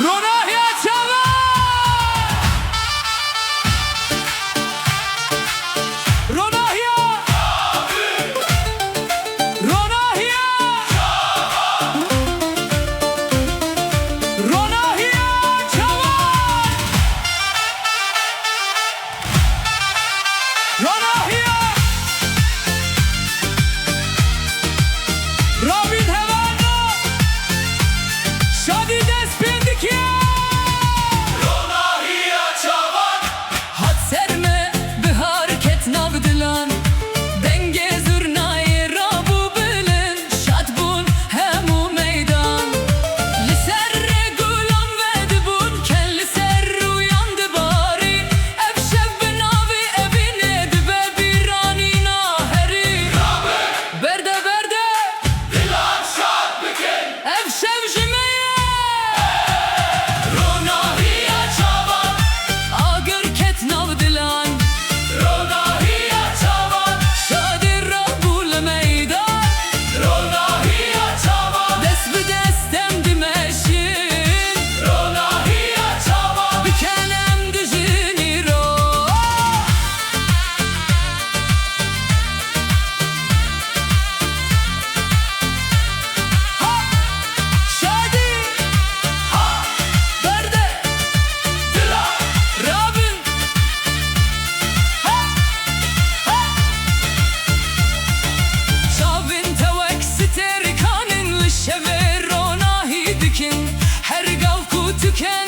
Ronahia Çavar! Ronahia! Ronahia! Ronahia Çavar! Ronahia! Robin Havana! Shadi Despindikia! Ronahia Çavar! Hat serme bihar ket navdilan denge zurnayı rabu bilin şadbun hemu meydan liserre gulan vedbun kelli serru yandı bari evşev binavi evine dibe birani naheri berde berde Dilan şad bikin! evşev jimeye Ronahia Çavar! agır ket navdilan Ronahia Çavar! şadir rabul meydan Ronahia Çavar! dest bi destem dimeşin Ronahia Çavar! bikenem dijini ro Şadi Berde Dilan! Rabin Şavin tevek sterikanin lişever ronahi dikin her gav ku tüken